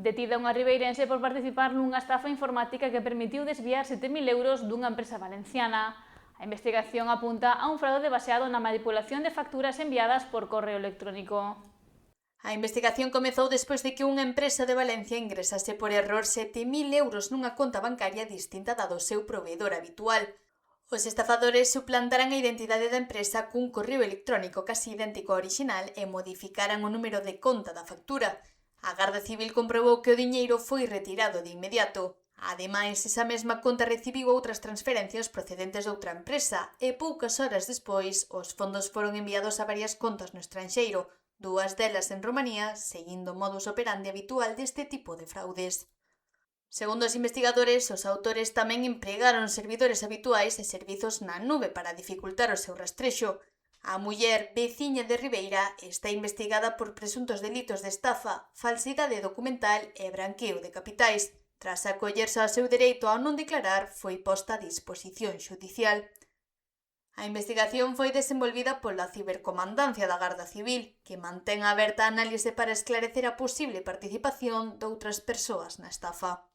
Detida unha ribeirense por participar nunha estafa informática que permitiu desviar 7.000 euros dunha empresa valenciana. A investigación apunta a un fraude baseado na manipulación de facturas enviadas por correo electrónico. A investigación comezou despois de que unha empresa de Valencia ingresase por error 7.000 euros nunha conta bancaria distinta da do seu proveedor habitual. Os estafadores suplantaran a identidade da empresa cun correo electrónico casi idéntico ao orixinal e modificaran o número de conta da factura. A Garda Civil comprobou que o diñeiro foi retirado de inmediato. Ademais, esa mesma conta recibiu outras transferencias procedentes doutra empresa e poucas horas despois os fondos foron enviados a varias contas no estranxeiro, dúas delas en Romanía, seguindo o modus operandi habitual deste tipo de fraudes. Segundo os investigadores, os autores tamén empregaron servidores habituais e servizos na nube para dificultar o seu rastrexo. A muller veciña de Ribeira está investigada por presuntos delitos de estafa, falsidade documental e branqueo de capitais. Tras acollerse ao seu dereito ao non declarar, foi posta a disposición xudicial. A investigación foi desenvolvida pola Cibercomandancia da Garda Civil, que mantén aberta a análise para esclarecer a posible participación doutras persoas na estafa.